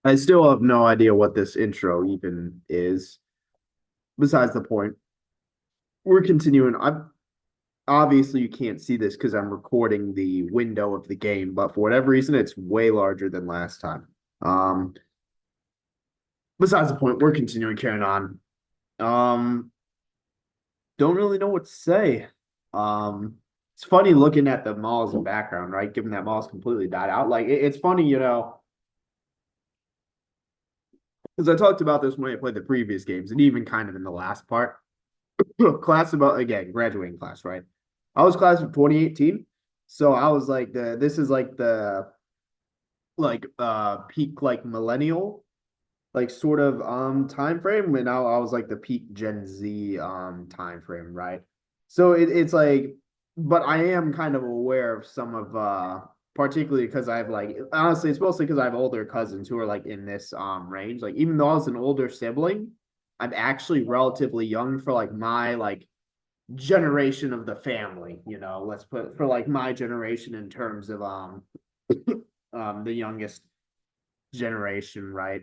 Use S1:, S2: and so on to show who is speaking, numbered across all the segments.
S1: I still have no idea what this intro even is. Besides the point, we're continuing. I obviously you can't see this because I'm recording the window of the game, but for whatever reason, it's way larger than last time. Um, besides the point, we're continuing carrying on. Um, don't really know what to say. Um, it's funny looking at the mall as a background, right? Given that mall's completely died out. Like it's funny, because I talked about this when I played the previous games, and even kind of in the last part. Class about again, graduating class, right? I was class of 2018. So I was like the this is like the peak like millennial like sort of time frame when I was like the peak Gen Z time frame, right? So it's like but I am kind of aware of some of particularly because I've like honestly it's mostly because I have older cousins who are like in this range. Like even though I was an older sibling, I'm actually relatively young for like my like generation of the family, let's put for like my generation in terms of the youngest generation, right?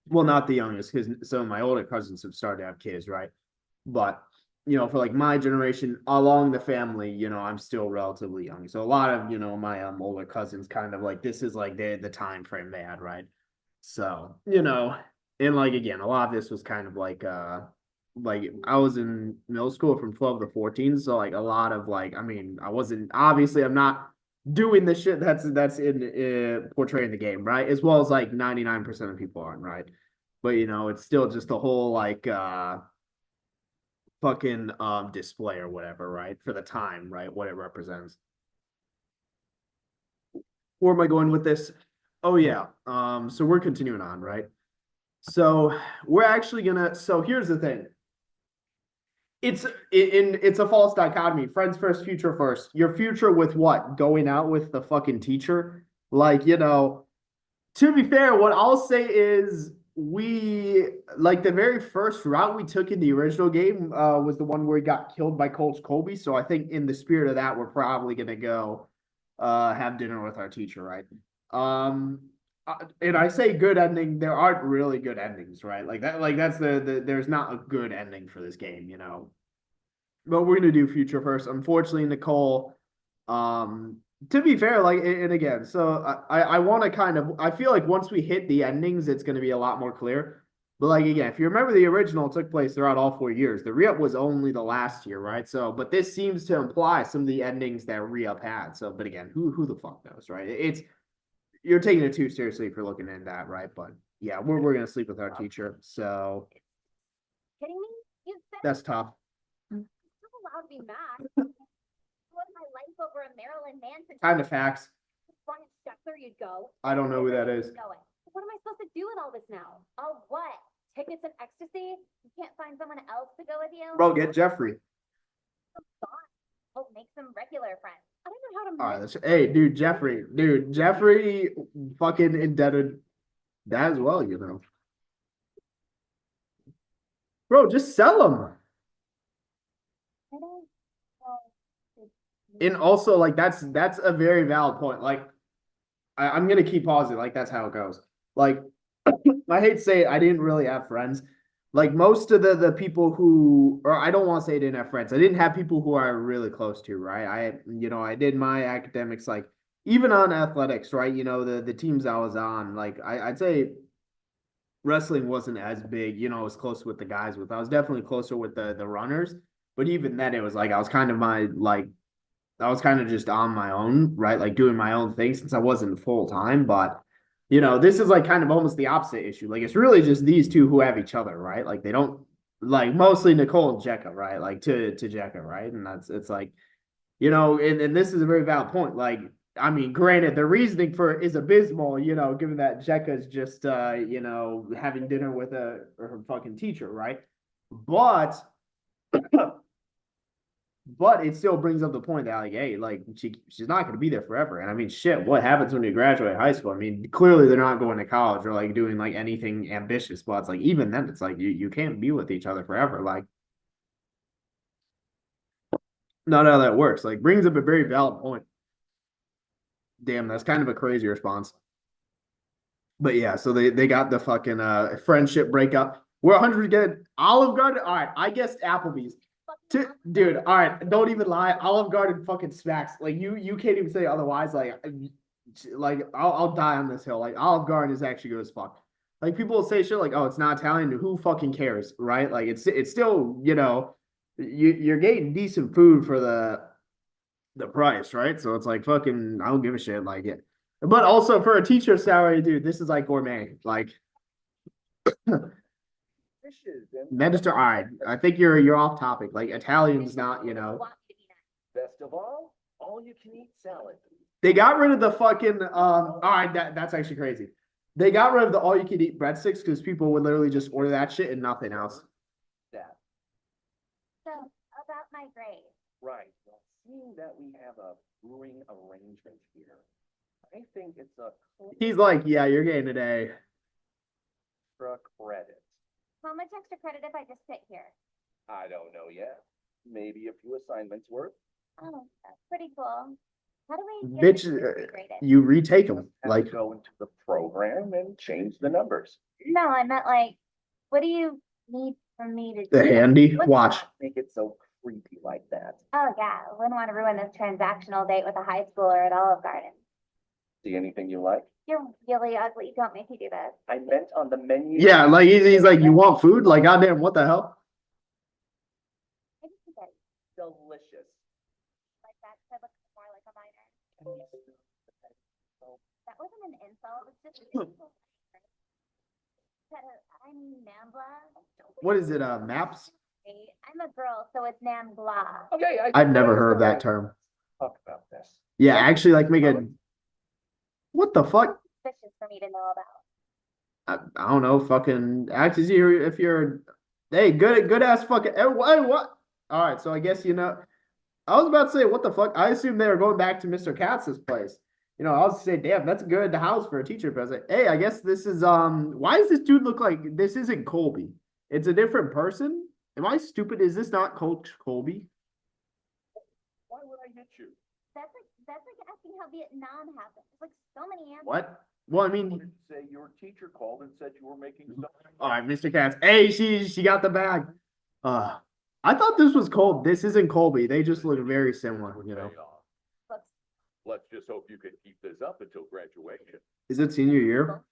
S1: Well, not the youngest, because some of my older cousins have started to have kids, right? But for like my generation along the family, I'm still relatively young. So a lot of my older cousins kind of like this is like the time frame they had, right? So and like again, a lot of this was kind of like I was in middle school from 12 to 14, so like a lot of like I mean, I wasn't obviously I'm not doing the shit that's in portraying the game, right? As well as like 99% of people aren't, right? But it's still just a whole like fucking display or whatever, right? For the time, right? What it represents. Where am I going with this? Oh yeah. So we're continuing on, right? So we're actually gonna so here's the thing. It's a false dichotomy. Friends first, future first. Your future with what? Going out with the fucking teacher? Like, to be fair, what I'll say is we like the very first route we took in the original game was the one where he got killed by Coach Colby. So I think in the spirit of that, we're probably gonna go have dinner with our teacher, right? Um, and I say good ending, there aren't really good endings, right? Like that, like that's the there's not a good ending for this game. But we're gonna do future first. Unfortunately, Nicole, um, to be fair, like and again, so I want to kind of I feel like once we hit the endings, it's gonna be a lot more clear. But like again, if you remember the original took place throughout all 4 years. The re-up was only the last year, right? So, but this seems to imply some of the endings that re-up had. So, but again, who the fuck knows, right? It's you're taking it too seriously if you're looking at that, right? But yeah, we're gonna sleep with our teacher, so
S2: Kidding me? You said
S1: that's tough.
S2: you're not allowed to be mad. What my life over a Maryland man since
S1: Kind of facts.
S2: front steps there you'd go.
S1: I don't know who that is.
S2: Going. What am I supposed to do with all this now? Oh, what? Tickets and ecstasy? You can't find someone else to go with you?
S1: Bro, get Jeffrey.
S2: Oh, make some regular friends. I don't know how to
S1: All right,
S2: make
S1: hey, dude, Jeffrey, fucking indebted that as well. Bro, just sell them.
S2: I don't know.
S1: And also, like, that's a very valid point. Like, I'm gonna keep pausing. Like, that's how it goes. Like, I hate to say it, I didn't really have friends. Like most of the people who, or I don't want to say I didn't have friends. I didn't have people who I really close to, right? I did my academics like even on athletics, right? The teams I was on, like I'd say wrestling wasn't as big, as close with the guys with. I was definitely closer with the runners, but even then it was like I was kind of my like I was kind of just on my own, right? Like doing my own thing since I wasn't full time. But this is like kind of almost the opposite issue. Like it's really just these two who have each other, right? Like they don't like mostly Nicole and Jekka, right? Like to Jekka, right? And that's it's like, and this is a very valid point. Like, I mean, granted, the reasoning for it is abysmal, given that Jekka's just having dinner with her fucking teacher, right? But But it still brings up the point that like, hey, like she's not going to be there forever. And I mean, shit, what happens when you graduate high school? I mean, clearly they're not going to college or like doing like anything ambitious. But it's like even then, it's like you can't be with each other forever. Like, not how that works. Like, brings up a very valid point. Damn, that's kind of a crazy response. But yeah, so they got the fucking friendship breakup. We're 100 get Olive Garden. All right, I guess Applebee's. Dude, all right, don't even lie. Olive Garden fucking smacks. Like you can't even say otherwise. Like I'll die on this hill. Like Olive Garden is actually good as fuck. Like people will say shit like, "Oh, it's not Italian." Who fucking cares, right? Like it's still you're getting decent food for the price, right? So it's like fucking I don't give a shit. Like it, but also for a teacher's salary, dude, this is like gourmet. Like Mediterranean. All right, I think you're off topic. Like Italian's not,
S3: Best of all you can eat salad.
S1: They got rid of the fucking all right, that's actually crazy. They got rid of the all you can eat breadsticks because people would literally just order that shit and nothing else.
S3: That.
S2: So, about my grade.
S3: Right. Well, seeing that we have a brewing arrangement here, I think it's a
S1: He's like, yeah, you're getting an A.
S3: extra credit.
S2: How much extra credit if I just sit here?
S3: I don't know yet. Maybe a few assignments worth.
S2: Oh, that's pretty cool. How do we get
S1: Bitch,
S2: this regraded?
S1: you retake them.
S3: Have
S1: Like,
S3: to go into the program and change the numbers.
S2: No, I meant like, what do you need from me to
S1: the
S2: do?
S1: handy
S2: What's
S1: watch.
S2: that?
S3: Make it so creepy like that.
S2: Oh yeah, I wouldn't want to ruin this transactional date with a high schooler at Olive Garden.
S3: See anything you like?
S2: You're really ugly. Don't make me do this.
S3: I meant on the menu.
S1: Yeah, like he's like, you want food? Like, goddamn, what the hell?
S2: I just think that
S3: Delicious.
S2: like that could look more like a minor. That wasn't an insult. It's just I'm Nambla.
S1: What is it? Maps?
S2: I'm a girl, so it's Nambla.
S3: Okay,
S1: I've never heard of that term.
S3: Talk about this.
S1: Yeah, actually, like make a. What the fuck?
S2: Suspicious for me to know about.
S1: I don't know. Fucking act as you if you're. Hey, good ass fucking. Hey, what? All right, so I guess I was about to say what the fuck. I assumed they were going back to Mr. Katz's place. I was say, damn, that's a good house for a teacher. But I was like, hey, I guess this is why does this dude look like this isn't Colby? It's a different person. Am I stupid? Is this not Coach Colby?
S3: Why would I hit you?
S2: That's like asking how Vietnam happened. There's like so many answers.
S1: What? Well, I
S3: You
S1: mean,
S3: didn't say your teacher called and said you were making something.
S1: all right, Mr. Katz. Hey, she got the bag. Uh, I thought this was Colby. This isn't Colby. They just look very similar.
S2: Looks
S3: Let's just hope you can keep this up until graduation.
S1: Is it senior year?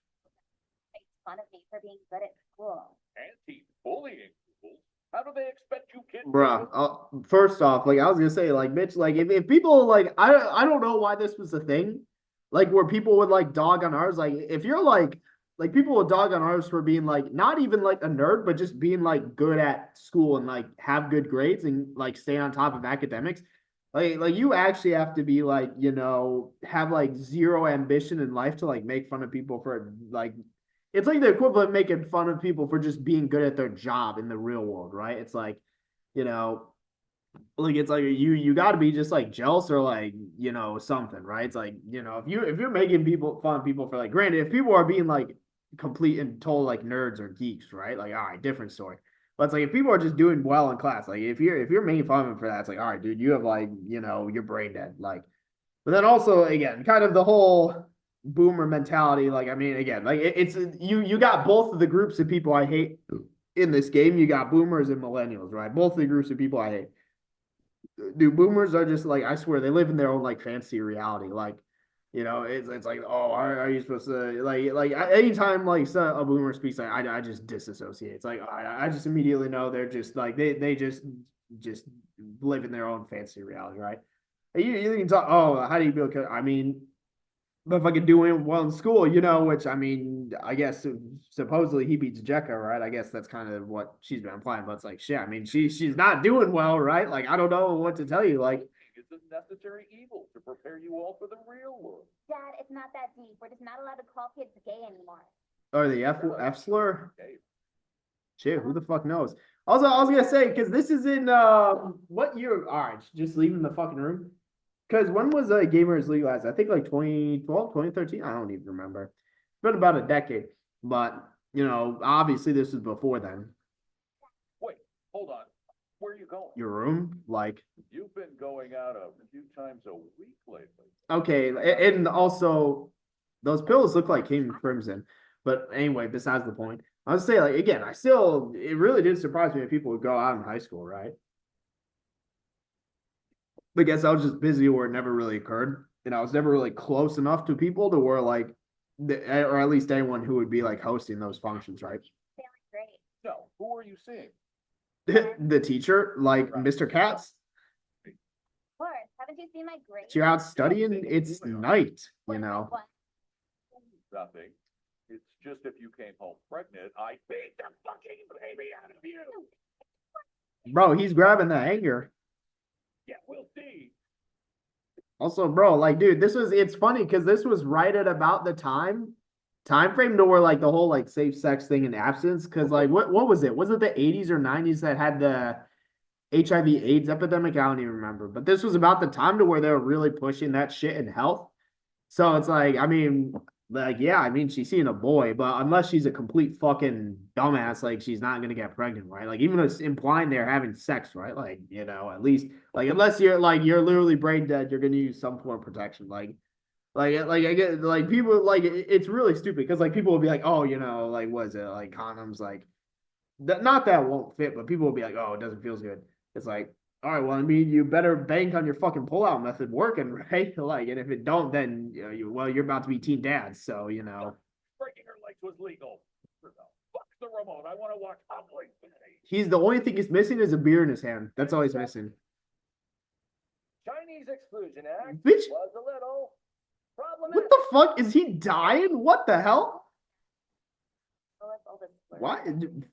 S2: makes fun of me for being good at school.
S3: Anti-bullying rules? How do they expect you kids?
S1: Bruh, first off, like I was gonna say, like Mitch, like if people like I don't know why this was a thing, like where people would like dog on ours. Like if you're like people would dog on ours for being like not even like a nerd, but just being like good at school and like have good grades and like stay on top of academics. Like you actually have to be like, have like zero ambition in life to like make fun of people for like it's like the equivalent of making fun of people for just being good at their job in the real world, right? It's you know, like it's like you got to be just like jealous or like something, right? It's like if you're making people fun of people for like granted if people are being like complete and total like nerds or geeks, right? Like all right, different story. But it's like if people are just doing well in class, like if you're making fun of them for that, it's like all right, dude, you have like you're brain dead, like. But then also again, kind of the whole boomer mentality. Like I mean, again, like it's you got both of the groups of people I hate in this game. You got boomers and millennials, right? Both of the groups of people I hate. Dude, boomers are just like I swear they live in their own like fancy reality. Like, it's like oh, are you supposed to like anytime like a boomer speaks, like I just disassociate. It's like I just immediately know they're just like they just live in their own fancy reality, right? You can talk. Oh, how do you build? I mean, but if I could do well in school, which I mean, I guess supposedly he beats Jekka, right? I guess that's kind of what she's been implying. But it's like, shit. I mean, she's not doing well, right? Like, I don't know what to tell you. Like,
S3: It's a necessary evil to prepare you all for the real world.
S2: Dad, it's not that deep. We're just not allowed to call kids gay anymore.
S1: or the F slur.
S3: Okay.
S1: Shit, who the fuck knows? Also, I was gonna say because this is in what year? All right, just leaving the fucking room. Because when was gamers legalized? I think like 2012, 2013. I don't even remember. It's been about a decade. But, obviously this was before then.
S3: Wait, hold on. Where are you going?
S1: Your room? Like,
S3: You've been going out a few times a week lately.
S1: okay. And also, Those pills look like King Crimson. But anyway, besides the point. I would say, like, again, it really did surprise me that people would go out in high school, right? I guess I was just busy or it never really occurred. And I was never really close enough to people to where, like, or at least anyone who would be, like, hosting those functions, right?
S2: Feeling great.
S3: So, who are you seeing?
S1: The teacher, like Mr. Katz,
S2: Of course. Haven't you seen my grades?
S1: you're out studying, it's night, you
S2: What,
S1: know.
S2: what?
S3: Nothing. It's just if you came home pregnant, I beat the fucking baby out of you.
S1: Bro, he's grabbing the anger.
S3: Yeah, we'll see.
S1: Also, bro, like, dude, it's funny because this was right at about the time frame to where like the whole like safe sex thing and abstinence. Cause like what was it? Was it the 80s or 90s that had the HIV AIDS epidemic? I don't even remember. But this was about the time to where they were really pushing that shit in health. So it's like, I mean, like, yeah, I mean, she's seeing a boy, but unless she's a complete fucking dumbass, like, she's not gonna get pregnant, right? Like, even though it's implying they're having sex, right? Like, you know, at least, like, unless you're literally brain dead, you're gonna use some form of protection. Like I get like people like it's really stupid because like people will be like, oh, you know, like, what is it, like condoms, like, not that it won't fit, but people will be like, oh, it doesn't feel good. It's like, all right, well, I mean, you better bank on your fucking pullout method working, right? Like, and if it don't, then you're about to be teen dads, so you know.
S3: Breaking her legs was legal. Fuck the remote. I want to watch Ugly Betty.
S1: He's the only thing he's missing is a beer in his hand. That's all he's missing.
S3: Chinese Exclusion Act
S1: Bitch,
S3: was a little
S1: what
S3: problematic.
S1: the fuck? Is he dying? What the hell?
S2: Oh, it's all this blur.
S1: What?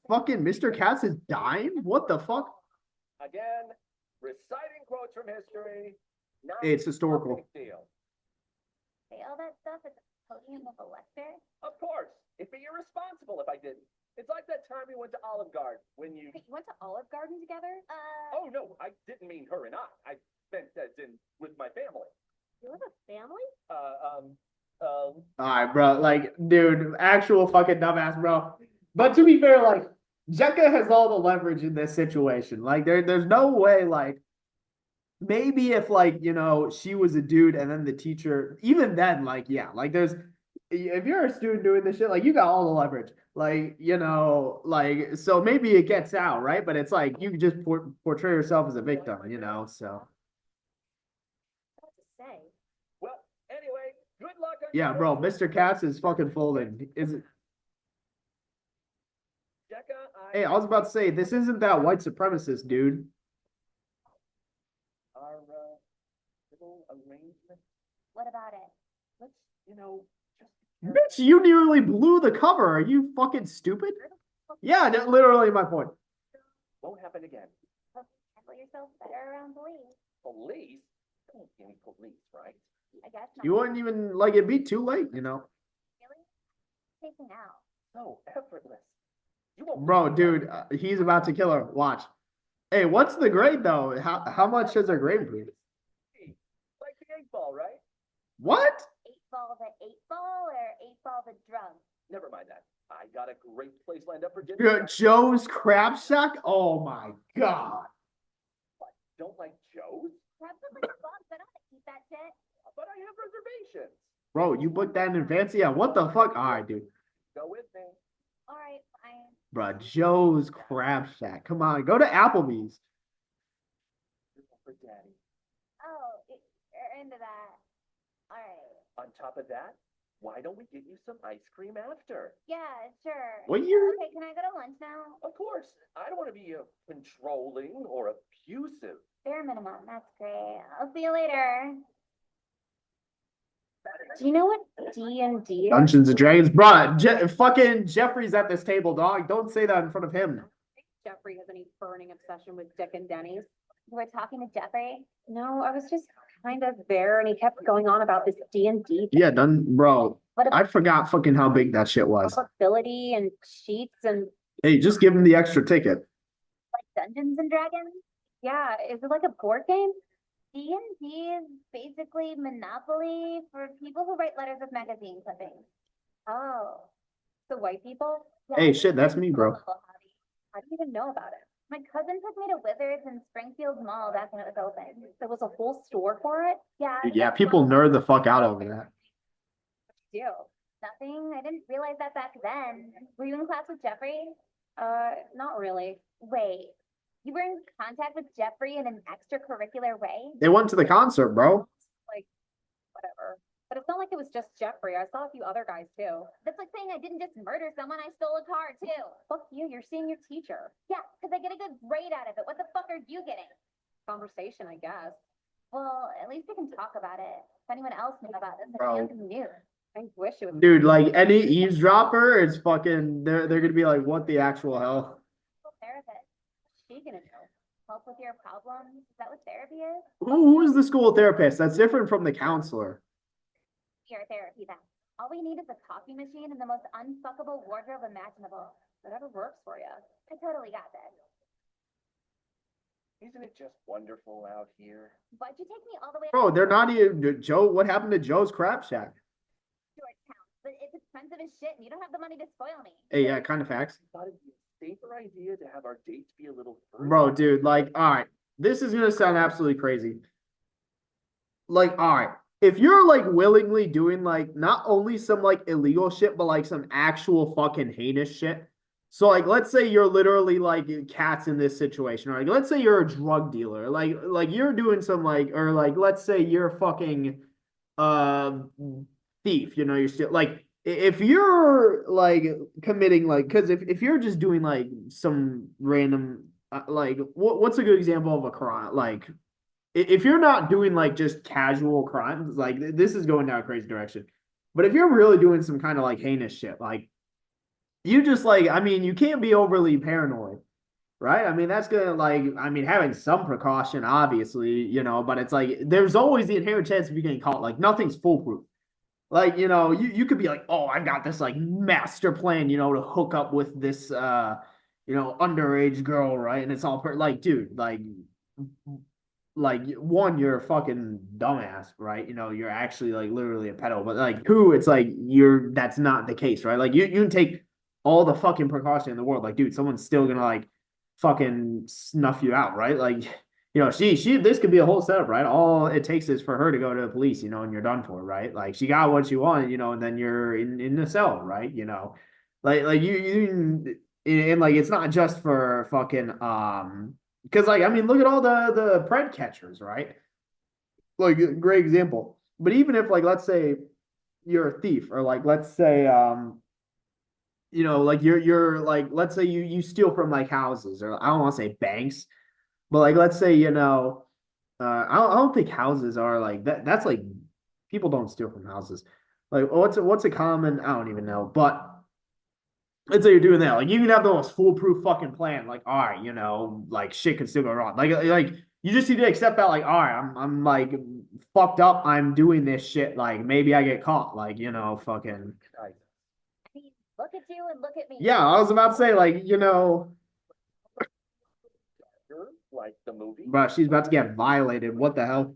S1: Fucking Mr. Katz is dying? What the fuck?
S3: Again, reciting quotes from history. Not
S1: It's historical.
S3: a big deal.
S2: Say all that stuff at the podium of a lecture?
S3: Of course, it'd be irresponsible if I didn't. It's like that time we went to Olive Garden when you.
S2: Wait, you went to Olive Garden together?
S3: Oh no, I didn't mean her and I meant as in with my family.
S2: You have a family?
S1: All right, bro. Like, dude, actual fucking dumbass, bro. But to be fair, like, Jekka has all the leverage in this situation. Like, there's no way, like, maybe if, like, you know, she was a dude and then the teacher, even then, like, yeah, like, if you're a student doing this shit, like, you got all the leverage. Like, you know, like, so maybe it gets out, right? But it's like, you can just portray yourself as a victim, you know, so.
S2: What to say?
S3: Well, anyway, good luck on
S1: Yeah,
S3: your
S1: bro,
S3: road.
S1: Mr. Katz is fucking folding. Is it?
S3: Jekka,
S1: Hey, I was about to say, this isn't that white supremacist, dude.
S3: our little arrangement.
S2: What about it?
S3: Let's, you know, just.
S1: Bitch, you nearly blew the cover. Are you fucking stupid? Yeah, that's literally my point.
S3: Won't happen again.
S2: Hope you handle yourself better around police.
S3: Police? There won't be any police, right?
S2: I guess not.
S1: You wouldn't even, like, it'd be too late, you know?
S2: Really? Taking out.
S3: So effortless. You won't
S1: Bro, dude, he's about to kill her. Watch. Hey, what's the grade, though? How much has her grade improved?
S3: like the 8-ball, right?
S1: What?
S2: 8-ball the 8-ball or 8-ball the drum?
S3: Never mind that. I got a great place lined up for dinner.
S1: Joe's Crab Shack? Oh, my God.
S3: What? Don't like Joe's?
S2: Perhaps I'm like a boss, I don't want to eat that shit.
S3: But I have reservations.
S1: Bro, you booked that in advance? Yeah, what the fuck? All right, dude.
S3: Go with me.
S2: All right, fine.
S1: Bro, Joe's Crab Shack. Come on, go to Applebee's.
S3: For Daddy.
S2: Oh, you're into that. All right.
S3: On top of that, why don't we get you some ice cream after?
S2: Yeah, sure.
S1: What year?
S2: Okay, can I go to lunch now?
S3: Of course. I don't want to be controlling or abusive.
S2: Bare minimum. That's great. I'll see you later. Do you know what D&D is?
S1: Dungeons and Dragons, bro. Fucking Jeffrey's at this table, dog. Don't say that in front of him.
S4: Jeffrey has any burning obsession with Dick and Denny's.
S2: You were talking to Jeffrey?
S4: No, I was just kind of there and he kept going on about this D&D
S1: Yeah, done, bro.
S2: What
S1: I
S2: about
S1: forgot fucking how big that shit was.
S4: ability and cheats and
S1: Hey, just give him the extra ticket.
S2: like Dungeons and Dragons?
S4: yeah, is it like a board game?
S2: D&D is basically Monopoly for people who write letters with magazine clippings.
S4: Oh, the white people?
S2: Yeah,
S1: Hey,
S2: it's
S1: shit, that's
S2: a
S1: me, bro.
S2: local hobby.
S4: I didn't even know about it.
S2: My cousin took me to Wizards in Springfield Mall back when it was open.
S4: There was a whole store for it?
S2: Yeah.
S1: Dude, yeah, people nerd the fuck out over that.
S2: do? Nothing. I didn't realize that back then. Were you in class with Jeffrey?
S4: Not really.
S2: Wait, you were in contact with Jeffrey in an extracurricular way?
S1: They went to the concert, bro.
S4: Like, whatever. But it's not like it was just Jeffrey. I saw a few other guys too.
S2: That's like saying I didn't just murder someone, I stole a car too.
S4: Fuck you, you're seeing your teacher.
S2: Yeah, because I get a good grade out of it. What the fuck are you getting?
S4: Conversation, I guess.
S2: Well, at least we can talk about it. If anyone else knew about this,
S1: Bro.
S2: anyone knew.
S4: I wish it was.
S1: Dude, like any eavesdropper is fucking they're gonna be like, what the actual hell?
S2: Therapist. What's she gonna do? Help with your problems? Is that what therapy is?
S1: Who is the school therapist? That's different from the counselor.
S2: Your therapy then. All we need is a coffee machine and the most unfuckable wardrobe imaginable.
S4: Whatever works for you.
S2: I totally got this.
S3: Isn't it just wonderful out here?
S2: Why'd you take me all the way
S1: Bro,
S2: to
S1: they're not even Joe. What happened to Joe's crap shack?
S2: Georgetown? But it's expensive as shit and you don't have the money to spoil me.
S1: Hey, yeah, kind of facts.
S3: I thought it'd be a safer idea to have our dates be a little further.
S1: Bro, dude, like, all right, this is gonna sound absolutely crazy. Like, all right, if you're like willingly doing like not only some like illegal shit, but like some actual fucking heinous shit. So like, let's say you're literally like cats in this situation, or like, let's say you're a drug dealer, like you're doing some like, or like, let's say you're fucking uh thief, you know, you're still like if you're like committing like because if you're just doing like some random like what's a good example of a crime like if you're not doing like just casual crimes like this is going down a crazy direction but if you're really doing some kind of like heinous shit like you just like I mean you can't be overly paranoid, right? I mean that's gonna like I mean having some precaution obviously, you know, but it's like there's always the inherent chance of you getting caught. Like nothing's foolproof. Like, you know, you could be like, oh, I've got this like master plan, you know, to hook up with this you know, underage girl, right? And it's all like, dude, like one, you're a fucking dumbass, right? You know, you're actually like literally a pedo, but like two, it's like you're that's not the case, right? Like you can take all the fucking precaution in the world. Like, dude, someone's still gonna like fucking snuff you out, right? Like, you know, she this could be a whole setup, right? All it takes is for her to go to the police, you know, and you're done for, right? Like she got what she wanted, you know, and then you're in the cell, right? You know, like you and like it's not just for fucking because like I mean look at all the pred catchers, right? Like great example. But even if like let's say you're a thief or like let's say you know like you're like let's say you steal from like houses or I don't want to say banks, but like let's say you know I don't think houses are like that that's like people don't steal from houses. Like what's a common I don't even know, but let's say you're doing that. Like you can have the most foolproof fucking plan. Like, all right, you know, like shit can still go wrong. Like you just need to accept that. Like, all right, I'm like fucked up. I'm doing this shit. Like maybe I get caught. Like you know, fucking.
S2: I mean, look at you and look at me.
S1: Yeah, I was about to say like you know,
S3: Like the movie.
S1: but she's about to get violated. What the hell,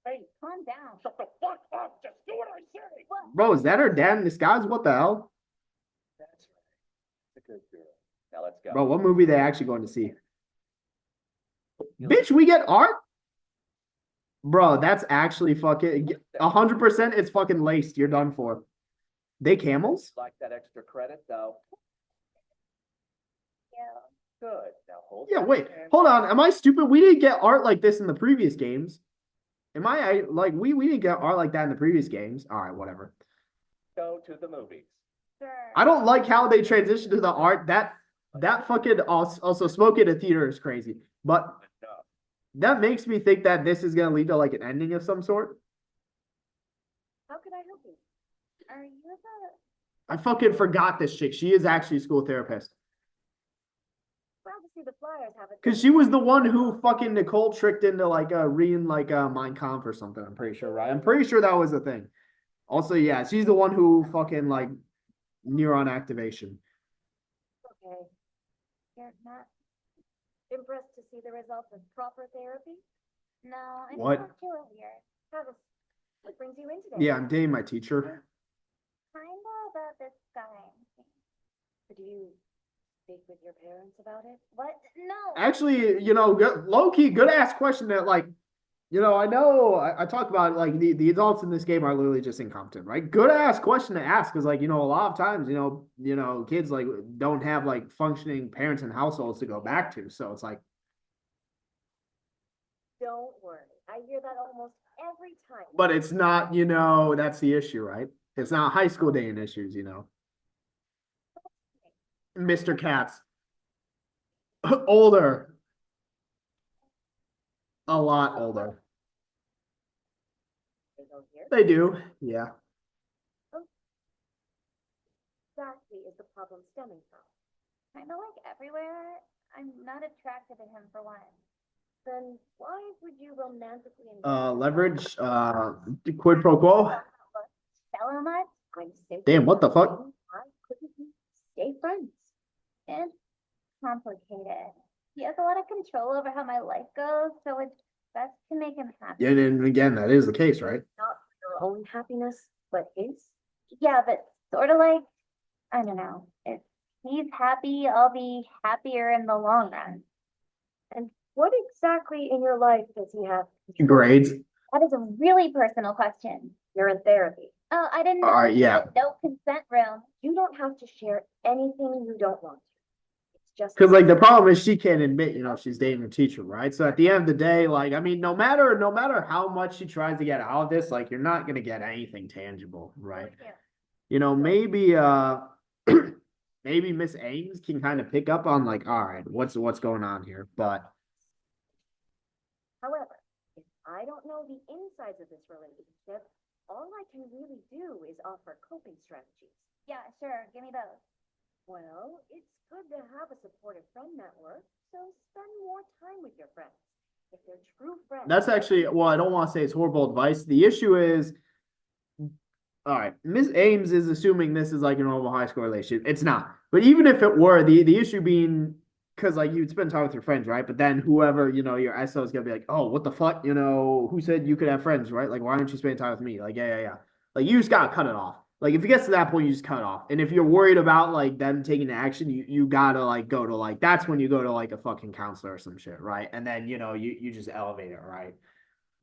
S3: Hey,
S2: Calm down.
S3: shut the fuck up. Just do what I say.
S2: What?
S1: bro? Is that her dad in disguise? What the hell,
S3: That's right. It's a good girl. Now let's go.
S1: bro? What movie they actually going to see? Bitch, we get art. Bro, that's actually fucking 100%. It's fucking laced. You're done for. They camels?
S3: Like that extra credit though.
S2: Yeah.
S3: Good. Now hold.
S1: Yeah,
S3: that
S1: wait.
S3: hand.
S1: Hold on. Am I stupid? We didn't get art like this in the previous games. Am I like we didn't get art like that in the previous games? All right, whatever.
S3: Go to the movies.
S2: Sure.
S1: I don't like how they transitioned to the art. That fucking also smoke in a theater is crazy. But
S3: No.
S1: that makes me think that this is gonna lead to like an ending of some sort.
S2: How could I help you? Are you the...
S1: I fucking forgot this chick. She is actually a school therapist.
S2: Glad to see the flyers have it.
S1: Cause she was the one who fucking Nicole tricked into like reading like Mein Kampf or something. I'm pretty sure, right? I'm pretty sure that was the thing. Also, yeah, she's the one who fucking like neuron activation.
S2: Okay. You're not impressed to see the results of proper therapy? No, I
S1: What?
S2: didn't talk to you earlier. Travis, what brings you in today?
S1: Yeah, I'm dating my teacher.
S2: Kinda about this guy.
S4: Did you speak with your parents about it?
S2: What? No.
S1: Actually, you know, low key, good ass question that like I know I talk about like the adults in this game are literally just incompetent, right? Good ass question to ask because like a lot of times kids like don't have like functioning parents and households to go back to, so it's like
S2: Don't worry. I hear that almost every time.
S1: but it's not that's the issue, right? It's not high school day issues. Mr. Katz older, a lot older.
S2: They go here.
S1: They do, yeah.
S2: Exactly is the problem stemming from. Kind of like everywhere, I'm not attracted to him for one. Then why would you romantically
S1: Leverage, quid pro quo.
S2: Fellow much?
S4: I'm simply
S1: Damn, what the fuck?
S4: wondering, why couldn't we stay friends?
S2: It's complicated. He has a lot of control over how my life goes, so it's best to make him happy.
S1: Yeah, and again, that is the case, right?
S4: Not for your own happiness, but his.
S2: Yeah, but sort of like, I don't know. If he's happy, I'll be happier in the long run.
S4: And what exactly in your life does he have?
S1: Grades.
S2: That is a really personal question.
S4: You're in therapy.
S2: Oh, I didn't know.
S1: All right, yeah.
S2: No consent room.
S4: You don't have to share anything you don't want to. It's just
S1: Because like the problem is she can't admit, she's dating a teacher, right? So at the end of the day, like I mean, no matter how much she tries to get out of this, like you're not gonna get anything tangible, right? Maybe maybe Miss Ames can kind of pick up on like, all right, what's going on here, but
S4: However, if I don't know the insides of this relationship, all I can really do is offer coping strategies.
S2: Yeah, sure. Give me those.
S4: Well, it's good to have a supportive friend network, so spend more time with your friends. If they're true friends.
S1: that's actually well, I don't want to say it's horrible advice. The issue is, all right, Miss Ames is assuming this is like a normal high school relationship. It's not. But even if it were, the issue being because like you'd spend time with your friends, right? But then whoever, your SO is gonna be like, oh, what the fuck? Who said you could have friends, right? Like, why aren't you spending time with me? Like, yeah. Like you just gotta cut it off. Like if it gets to that point, you just cut it off. And if you're worried about like them taking action, you gotta like go to like that's when you go to like a fucking counselor or some shit, right? And then you just elevate it, right?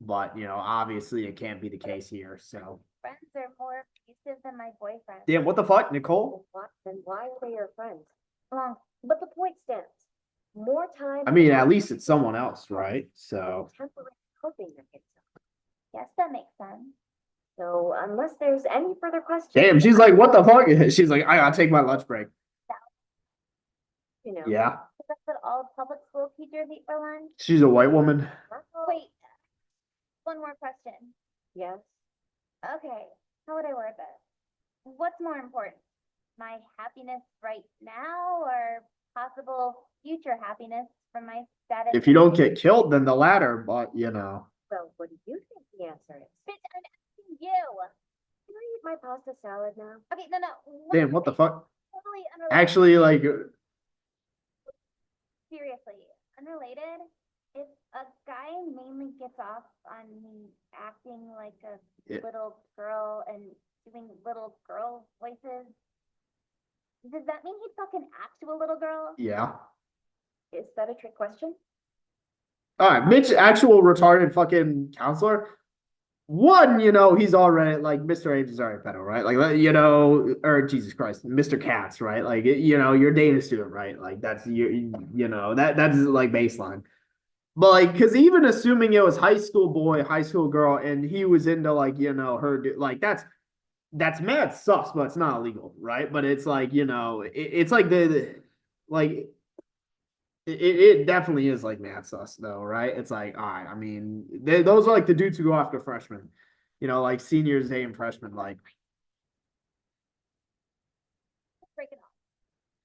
S1: But obviously it can't be the case here. So
S2: Friends are more abusive than my boyfriend.
S1: damn, what the fuck, Nicole?
S4: Then why are they your friends?
S2: Long.
S4: But the point stands. More time.
S1: I mean, at least it's someone else, right? So
S4: Temporary coping mechanism.
S2: Yes, that makes sense.
S4: So unless there's any further questions.
S1: damn, she's like, what the fuck? She's like, I gotta take my lunch break. Yeah,
S2: That's what all public school teachers eat for lunch.
S1: she's a white woman.
S2: Wait, one more question.
S4: Yes.
S2: Okay, how would I word this? What's more important? My happiness right now or possible future happiness from my status?
S1: If you don't get killed, then the latter. But
S4: Well, what do you think the answer is?
S2: Bitch, I'm asking you.
S4: Can I eat my pasta salad now?
S2: Okay, no.
S1: damn, what the fuck?
S2: Totally unrelated.
S1: Actually, like,
S2: Seriously, unrelated. If a guy mainly gets off on me acting like a
S1: Yeah.
S2: little girl and doing little girl voices, does that mean he'd fucking act to a little girl?
S1: yeah.
S4: Is that a trick question?
S1: All right, Mitch, actual retarded fucking counselor. One, he's already like Mr. Ames is already pedo, right? Like, or Jesus Christ, Mr. Katz, right? Like, you're dating a student, right? Like, that's that's like baseline. But like, because even assuming it was high school boy, high school girl, and he was into like, her, like that's mad sus, but it's not illegal, right? But it's like, it's like like it definitely is like mad sus though, right? It's like, all right, I mean, those are like the dudes who go after freshmen, like seniors dating freshmen, like,
S2: Break it off.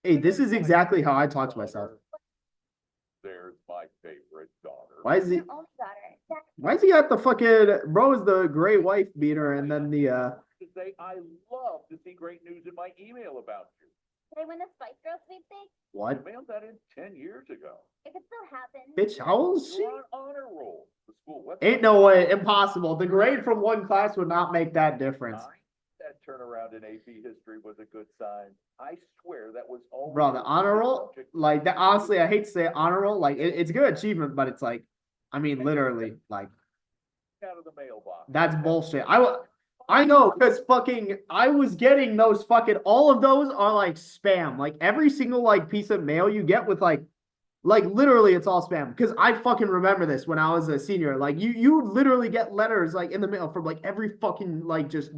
S1: hey, this is exactly how I talk to myself.
S3: There's my favorite daughter.
S1: Why is he?
S2: Your only daughter. Exactly.
S1: Why is he got the fucking bro? Is the great wife beater and then the
S3: To say, I love to see great news in my email about you.
S2: Did I win the Spice Girl sweepstakes?
S1: what?
S3: I mailed that in 10 years ago.
S2: It could still happen.
S1: Bitch, how old is she?
S3: You're on honor roll. The school website.
S1: Ain't no way, impossible. The grade from one class would not make that difference.
S3: That turnaround in AP history was a good sign. I swear that was all.
S1: Bro, the honor roll, like that. Honestly, I hate to say honor roll, like it's good achievement, but it's like, I mean, literally, like
S3: out of the mailbox.
S1: That's bullshit. I know, because fucking I was getting those fucking all of those are like spam. Like every single like piece of mail you get with like literally it's all spam. Because I fucking remember this when I was a senior. Like you literally get letters like in the mail from like every fucking like just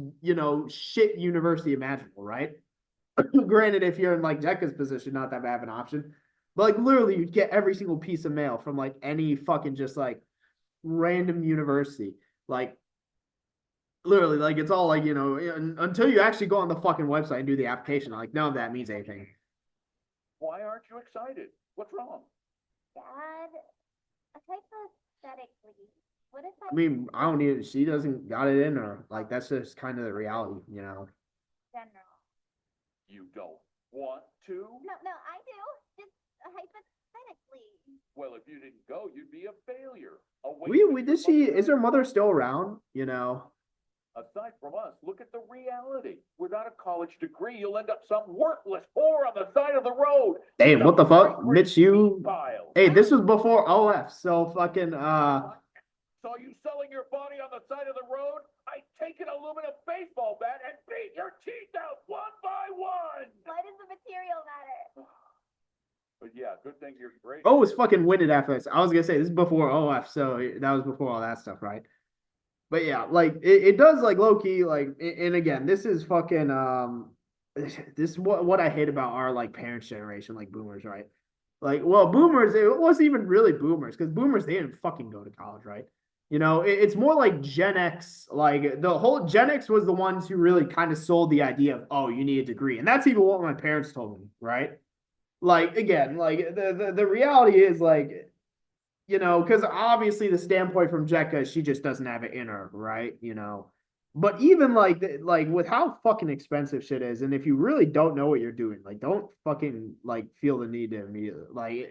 S1: shit university imaginable, right? Granted, if you're in like Jekka's position, not that bad of an option. But like literally you'd get every single piece of mail from like any fucking just like random university. Like literally, like it's all like until you actually go on the fucking website and do the application. Like none of that means anything.
S3: Why aren't you excited? What's wrong?
S2: Dad, hypothetically, what if
S1: I mean, I don't need it. She doesn't got it in her. Like that's just kind of the reality,
S2: general?
S3: You don't want to?
S2: No, I do. Just hypothetically.
S3: Well, if you didn't go, you'd be a failure. A
S1: We
S3: waste
S1: we
S3: of
S1: did
S3: your
S1: she
S3: money.
S1: is her mother still around?
S3: Aside from us, look at the reality. Without a college degree, you'll end up some worthless whore on the side of the road.
S1: Hey, what the fuck, Mitch? You.
S3: Pile.
S1: Hey, this was before OF, so fucking
S3: Saw you selling your body on the side of the road? I'd take an aluminum baseball bat and beat your teeth out one by one.
S2: Why does the material matter?
S3: But yeah, good thing you're great.
S1: O was fucking winded after this. I was gonna say this is before OF, so that was before all that stuff, right? But yeah, like it does like low key like, and again, this is fucking this is what I hate about our like parents' generation, like boomers, right? Like, well, boomers, it wasn't even really boomers because boomers they didn't fucking go to college, right? It's more like Gen X. Like the whole Gen X was the ones who really kind of sold the idea of, oh, you need a degree, and that's even what my parents told me, right? Like again, like the reality is like, because obviously the standpoint from Jekka, she just doesn't have it in her, right? But even like with how fucking expensive shit is, and if you really don't know what you're doing, like don't fucking like feel the need to immediately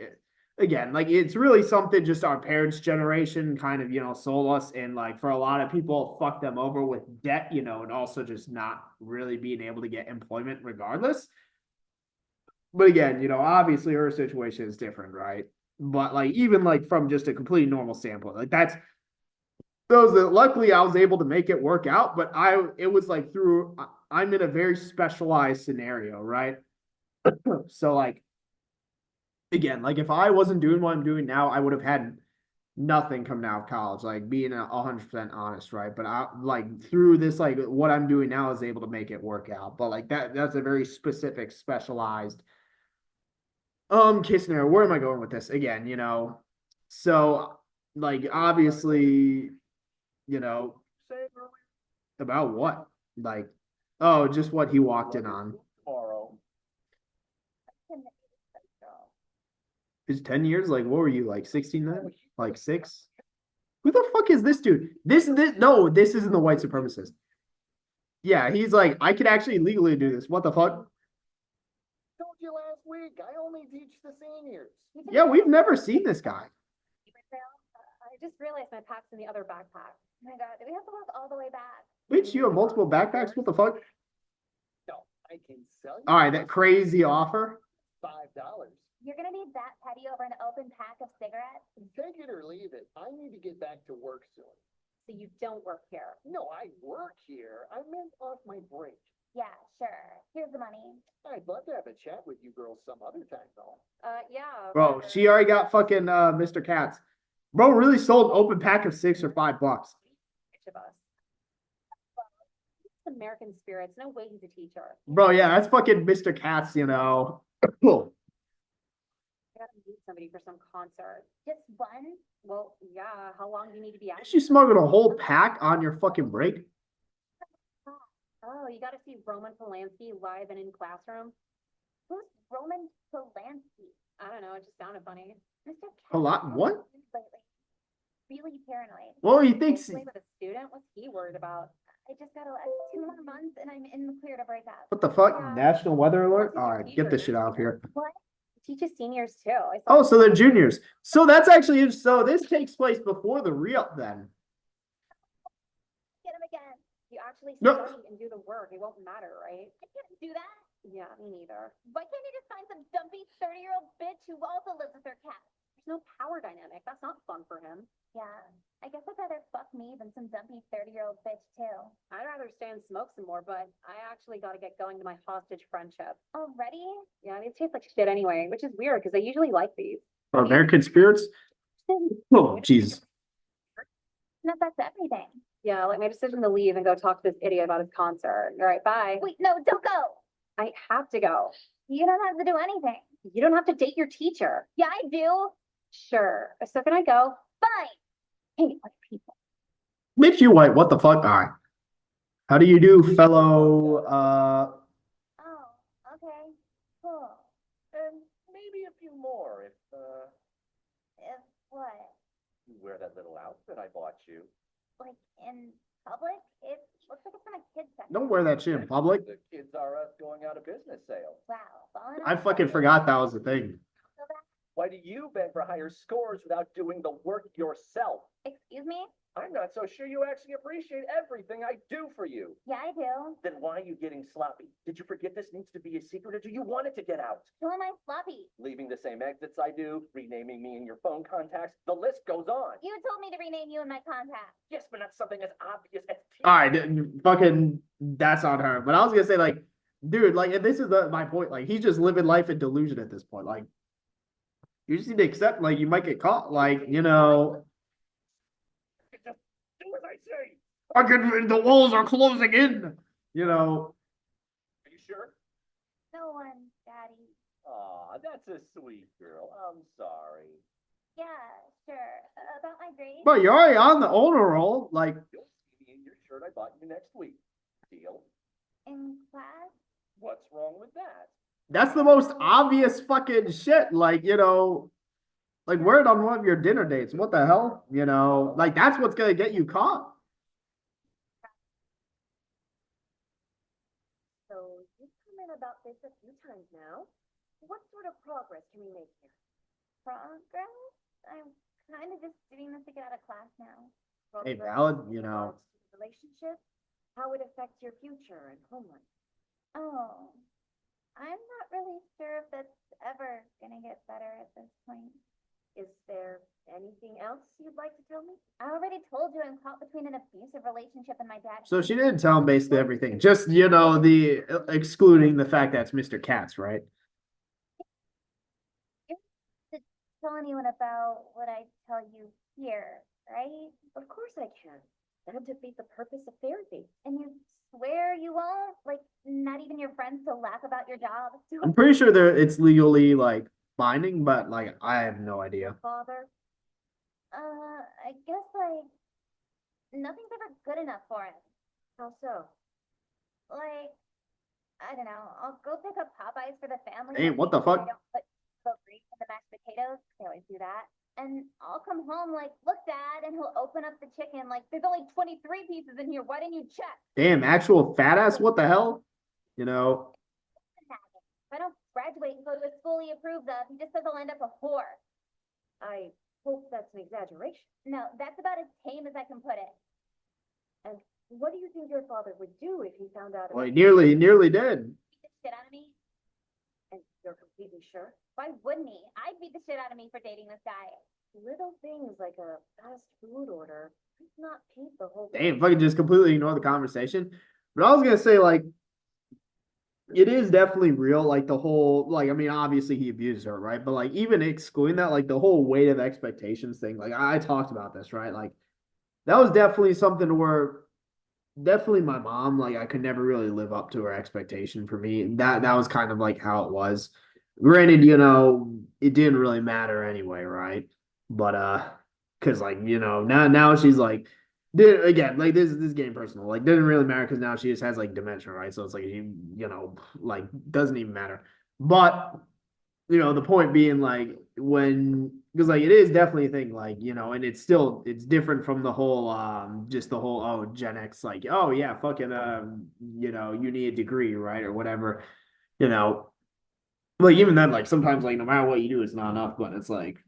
S1: again, like it's really something just our parents' generation kind of sold us, and like for a lot of people, fuck them over with debt, and also just not really being able to get employment regardless. But again, obviously her situation is different, right? But like even like from just a completely normal standpoint, like that's those that luckily I was able to make it work out, but it was like through I'm in a very specialized scenario, right? So like again, like if I wasn't doing what I'm doing now, I would have had nothing coming out of college, like being 100% honest, right? But I like through this, like what I'm doing now is able to make it work out. But like that's a very specific, specialized case scenario. Where am I going with this? Again, so like obviously, you know, about what? Like, oh, just what he walked in on.
S3: Tomorrow.
S1: Is 10 years? Like, what were you, like 16 then? Like 6? Who the fuck is this dude? No, this isn't the white supremacist. Yeah, he's like, I could actually legally do this. What the fuck?
S5: Told you last week, I only teach the seniors.
S1: Yeah, we've never seen this guy.
S4: I just realized my pack's in the other backpack.
S2: Oh my god, do we have to walk all the way back?
S1: Bitch, you have multiple backpacks? What the fuck?
S5: No, I can sell you.
S1: All right, that crazy offer.
S5: $5.
S2: You're gonna need that petty over an open pack of cigarettes?
S5: Take it or leave it. I need to get back to work soon.
S4: So you don't work here.
S5: No, I work here. I meant off my break.
S2: Yeah, sure. Here's the money.
S5: I'd love to have a chat with you girls some other time, though.
S4: Yeah.
S1: Bro, she already got fucking Mr. Katz. Bro really sold open pack of 6 or $5.
S4: Each of us. American spirits. No way he's a teacher.
S1: Bro, yeah, that's fucking Mr. Katz, Cool.
S4: I gotta meet somebody for some concert.
S2: Just one?
S4: Well, yeah. How long do you need to be out?
S1: You smuggled a whole pack on your fucking break?
S4: Oh, you gotta see Roman Polanski live and in classroom.
S2: Who's Roman Polanski?
S4: I don't know. It just sounded funny.
S2: Mr.
S1: A lot? What?
S2: Lately. Really paranoid.
S1: Well, he thinks.
S4: Play with a student? What's he worried about?
S2: I just got 2 more months and I'm in the clear to break up.
S1: What the fuck?
S4: Yeah.
S1: National weather alert?
S4: What's
S1: All
S4: your
S1: right, get this
S4: teacher?
S1: shit out of here.
S2: What?
S4: Teaches seniors too. I
S1: Oh,
S4: saw
S1: so they're juniors. So that's actually so this takes place before the re-up then.
S2: Get him again.
S4: you actually
S1: No.
S4: study and do the work. It won't matter, right?
S2: I can't do that.
S4: Yeah, me neither.
S2: Why can't you just find some dumpy 30-year-old bitch who also lives with her cat? Or
S6: no power dynamic. That's not fun for him.
S2: Yeah, I guess I'd rather fuck me than some dumpy 30-year-old bitch too.
S6: I'd rather stay and smoke some more, but I actually got to get going to my hostage friendship.
S2: Already?
S6: Yeah, these taste like shit anyway, which is weird because I usually like these.
S1: American spirits? Oh, jeez.
S2: And affects everything.
S6: Yeah, like my decision to leave and go talk to this idiot about his concert. All right, bye.
S2: Wait, no, don't go.
S6: I have to go.
S2: You don't have to do anything.
S6: You don't have to date your teacher.
S2: Yeah, I do.
S6: Sure. So can I go?
S2: Fine.
S6: Hate other people.
S1: Makes you white. What the fuck? All right. How do you do, fellow?
S2: Oh, okay. Cool.
S3: And maybe a few more
S2: If what?
S3: you wear that little outfit I bought you.
S2: Like in public? It looks like it's from a kid's section.
S1: Don't wear that shit in public.
S3: The kids are going out of business sale.
S2: Wow. Falling
S1: I
S2: off
S1: fucking
S2: the-
S1: forgot that was a thing.
S2: So that-
S3: Why do you beg for higher scores without doing the work yourself?
S2: Excuse me?
S3: I'm not so sure you actually appreciate everything I do for you.
S2: Yeah, I do.
S3: Then why are you getting sloppy? Did you forget this needs to be a secret, or do you want it to get out?
S2: Who am I sloppy?
S3: Leaving the same exits I do, renaming me in your phone contacts, the list goes on.
S2: You told me to rename you in my contact.
S3: Yes, but not something as obvious as
S1: All right, fucking, that's on her. But I was gonna say, like, dude, like, and this is my point. Like, he's just living life in delusion at this point. Like, you just need to accept, like, you might get caught. Like, you know,
S3: Just do as I say.
S1: fucking, the walls are closing in. You know,
S3: Are you sure?
S2: No one, Daddy.
S3: Aw, that's a sweet girl. I'm sorry.
S2: Yeah, sure. About my grades?
S1: but you're already on the owner roll. Like,
S3: You'll see me in your shirt I bought you next week. Deal?
S2: In class?
S3: What's wrong with that?
S1: that's the most obvious fucking shit. Like, you know, like, wear it on one of your dinner dates. What the hell? You know, like, that's what's gonna get you caught.
S4: So you've come in about this a few times now. What sort of progress can we make here?
S2: Progress? I'm kind of just doing this to get out of class now.
S1: Hey,
S4: Progress
S1: valid,
S4: in
S1: you know.
S4: regards to the relationship, how it affects your future and home life.
S2: Oh, I'm not really sure if that's ever gonna get better at this point.
S4: Is there anything else you'd like to tell me?
S2: I already told you I'm caught between an abusive relationship and my dad.
S1: So she didn't tell him basically everything. Just, you know, the excluding the fact that it's Mr. Katz, right?
S2: To tell anyone about what I tell you here, right?
S4: Of course I can. That'd defeat the purpose of therapy.
S2: And you swear you won't? Like, not even your friends to laugh about your job?
S1: I'm pretty sure it's legally like binding, but like I have no idea.
S4: Father,
S2: I guess like nothing's ever good enough for him.
S4: how so?
S2: Like, I don't know. I'll go pick up Popeyes for the family.
S1: Hey,
S2: and
S1: what the
S2: make sure
S1: fuck?
S2: I don't put grease in the mashed potatoes. I always do that. And I'll come home like, look, Dad, and he'll open up the chicken like, there's only 23 pieces in here. Why didn't you check?
S1: Damn, actual fat ass, what the hell? You know,
S2: If I don't graduate and go to a school he approves of, he just says I'll end up a whore.
S4: I hope that's an exaggeration.
S2: No, that's about as tame as I can put it.
S4: And what do you think your father would do if he found out
S1: well,
S4: about
S1: he nearly did.
S2: Beat the shit out of me.
S4: and you're completely sure?
S2: Why wouldn't he? I'd beat the shit out of me for dating this guy.
S4: Little things like a fast food order might not paint the whole
S1: Damn, fucking just completely ignore the conversation. But I was gonna say, like, it is definitely real. Like the whole, like, I mean, obviously he abused her, right? But like, even excluding that, like the whole weight of expectations thing. Like I talked about this, right? Like that was definitely something where definitely my mom, like I could never really live up to her expectation for me. That was kind of like how it was. Granted, you know, it didn't really matter anyway, right? But because like, you know, now she's like did again, like this game personal. Like didn't really matter because now she just has like dementia, right? So it's like you know, like doesn't even matter. But you know, the point being like when because like it is definitely a thing, like, you know, and it's different from the whole just the whole oh Gen X, like, oh yeah, fucking you know, you need a degree, right? Or whatever, you know. Like even then, like sometimes like no matter what you do, it's not enough, but it's like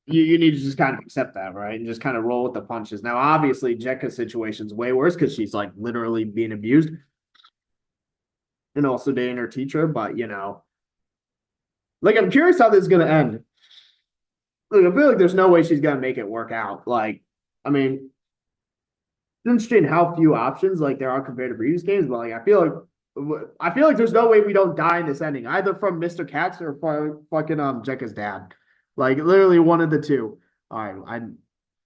S1: you need to just kind of accept that, right? And just kind of roll with the punches. Now, obviously, Jekka's situation's way worse because she's like literally being abused and also dating her teacher, but you know. Like I'm curious how this is gonna end. Look, I feel like there's no way she's gonna make it work out. Like, I mean, it's interesting how few options like there are compared to previous games, but like I feel like there's no way we don't die in this ending, either from Mr. Katz or from fucking Jekka's dad. Like literally one of the two. All right,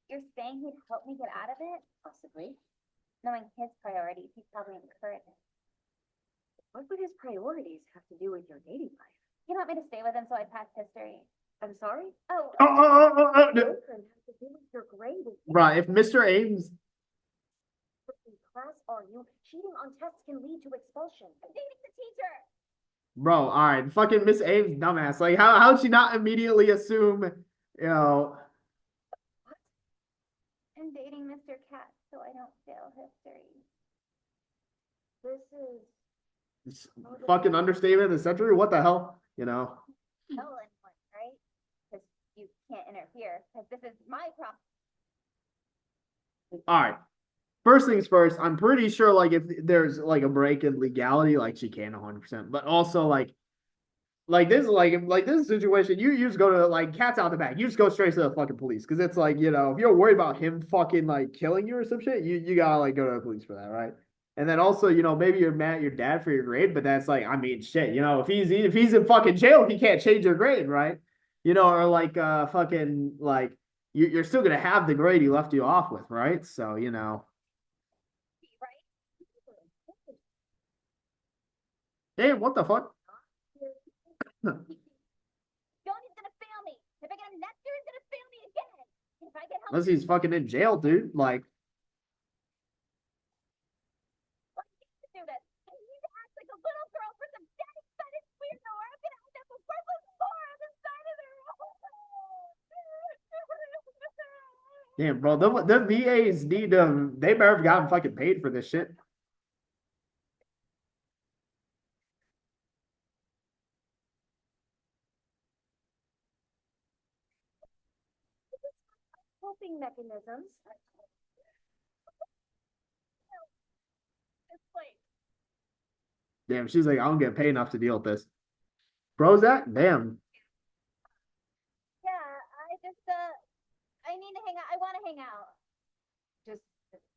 S2: You're saying he'd help me get out of it?
S4: Possibly.
S2: Knowing his priorities, he'd probably encourage it.
S4: What would his priorities have to do with your dating life?
S2: You want me to stay with him so I pass history?
S4: I'm sorry?
S2: Oh,
S4: Boyfriend has to do with your grade.
S1: Right, if Mr. Ames,
S4: In class, are you? Cheating on tests can lead to expulsion.
S2: I'm dating the teacher.
S1: bro, all right, fucking Miss Ames, dumbass. Like, how'd she not immediately assume, you know,
S2: I'm dating Mr. Katz so I don't fail history.
S4: This is
S1: fucking understatement of the century? What the hell? You know?
S2: Tell anyone, right? Because you can't interfere, because this is my problem.
S1: All right. First things first, I'm pretty sure like if there's like a break in legality, like she can 100%. But also like this like this situation, you just go to like cats out the bag. You just go straight to the fucking police because it's like if you're worried about him fucking like killing you or some shit, you gotta like go to the police for that, right? And then also maybe you're mad at your dad for your grade, but that's like I mean shit, if he's in fucking jail, he can't change your grade, right? Or like fucking like you're still gonna have the grade he left you off with, right? So
S2: Right?
S1: Hey, what the fuck?
S2: Johnny's gonna fail me. If I get him next year, he's gonna fail me again. If I get help,
S1: Unless he's fucking in jail, dude. Like,
S2: I need to do this. I need to act like a little girl for some daddy fetish weirdo, or I'm gonna end up with worthless more on the side of the road.
S1: damn, bro, the VAs they better have gotten fucking paid for this shit.
S4: coping mechanisms.
S2: It's like,
S1: Damn, she's like, I don't get paid enough to deal with this. Prozac? Damn.
S2: yeah, I need to hang out. I want to hang out.
S6: Just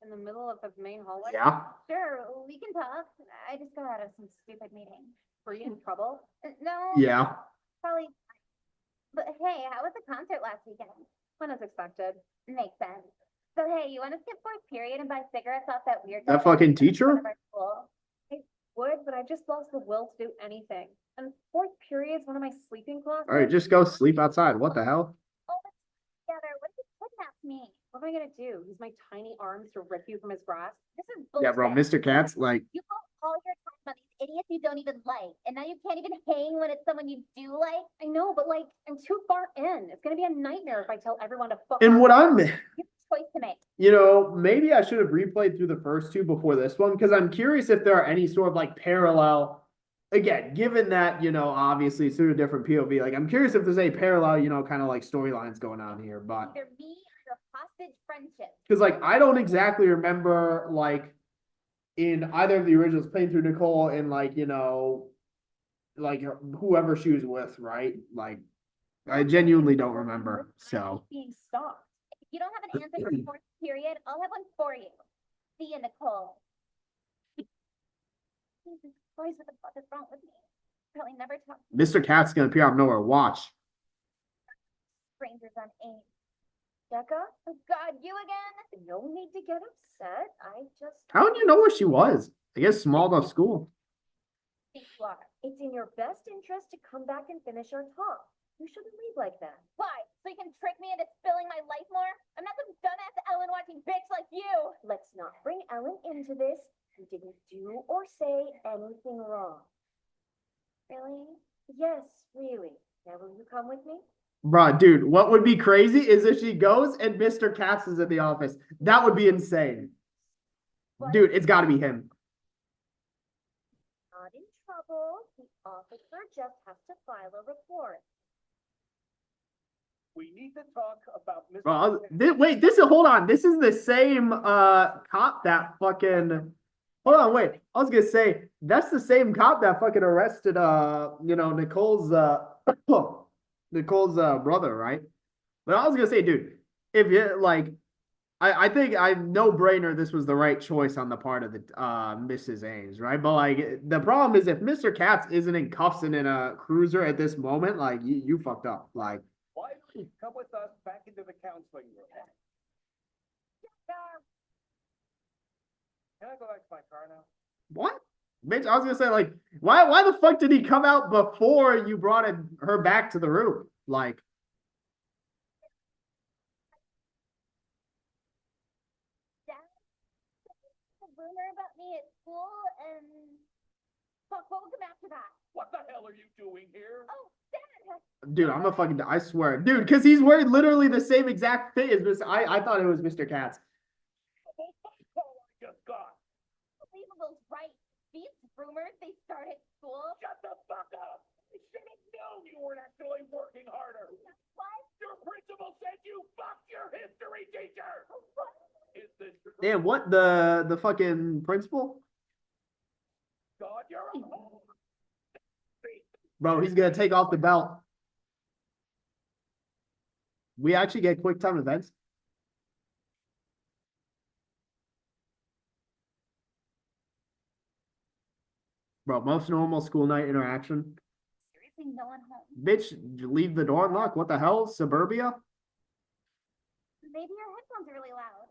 S6: in the middle of the main hallway?
S1: Yeah.
S2: Sure, we can talk. I just got out of some stupid meeting.
S6: Were you in trouble?
S2: No,
S1: Yeah.
S2: probably. But hey, how was the concert last weekend?
S6: When as expected.
S2: Makes sense. So hey, you want to skip fourth period and buy cigarettes off that weird
S1: That
S2: guy
S1: fucking
S2: in front
S1: teacher?
S2: of our school?
S6: Would, but I just lost the will to do anything. And fourth period's one of my sleeping classes.
S1: All right, just go sleep outside. What the hell?
S2: Oh, let's together. What if he kidnaps me?
S6: What am I gonna do? Use my tiny arms to rip you from his grasp?
S2: This is
S1: Yeah,
S2: bullshit.
S1: bro, Mr. Katz, like,
S2: You go all your time on these idiots you don't even like, and now you can't even hang when it's someone you do like.
S6: I know, but like, I'm too far in. It's gonna be a nightmare if I tell everyone to fuck
S1: and
S6: off.
S1: what I'm,
S2: You have a choice to make.
S1: maybe I should have replayed through the first two before this one because I'm curious if there are any sort of like parallel. Again, given that obviously it's through a different POV, like I'm curious if there's any parallel, kind of like storylines going on here, but
S2: Either me or your hostage friendship.
S1: because like I don't exactly remember like in either of the originals playing through Nicole and like like whoever she was with, right? Like I genuinely don't remember. So
S6: Being stalked.
S2: If you don't have an answer for fourth period, I'll have one for you. See you, Nicole. Jesus Christ, what the fuck is wrong with me? Probably never talk to
S1: Mr. Cat's gonna appear out of nowhere. Watch.
S2: strangers on AIM.
S4: Becca,
S2: Oh God, you again?
S4: no need to get upset. I just
S1: How did you know where she was? I guess small enough school.
S2: Think you are.
S4: It's in your best interest to come back and finish our talk. You shouldn't leave like that.
S2: Why? So you can trick me into spilling my life more? I'm not some dumbass Ellen watching bitch like you.
S4: Let's not bring Ellen into this. You didn't do or say anything wrong.
S2: Really?
S4: Yes, really. Now will you come with me?
S1: Bruh, dude, what would be crazy is if she goes and Mr. Katz is at the office. That would be insane.
S2: What?
S1: Dude, it's gotta be him.
S4: Not in trouble. The officer just has to file a report.
S3: We need to talk about Mr.
S1: Bro, wait, hold on. This is the same cop that fucking hold on, wait. I was gonna say that's the same cop that fucking arrested Nicole's Nicole's brother, right? But I was gonna say, dude, if you like, I think I no brainer this was the right choice on the part of the Mrs. Ames, right? But like the problem is if Mr. Katz isn't in cuffs and in a cruiser at this moment, like you fucked up. Like
S3: Why don't you come with us back into the counseling room? Can I go back to my car now?
S1: what? Bitch, I was gonna say, like, why the fuck did he come out before you brought her back to the room? Like,
S2: Dad, a rumor about me at school, and what will come after that?
S3: What the hell are you doing here?
S2: Oh, Dad!
S1: dude, I'm a fucking I swear. Dude, because he's wearing literally the same exact thing as Mr. I thought it was Mr. Katz.
S3: Oh, I just got.
S2: Unbelievable's right. These rumors, they start at school.
S3: Shut the fuck up! I should have known you weren't actually working harder.
S2: What?
S3: Your principal said you fucked your history teacher.
S2: What?
S3: Is this true?
S1: Damn, what the fucking principal?
S3: God, you're a whore.
S1: Bro, he's gonna take off the belt. We actually get quick time events. Bro, most normal school night interaction.
S2: Seriously, no one home.
S1: Bitch, leave the door unlocked. What the hell? Suburbia?
S2: Maybe your headphones are really loud.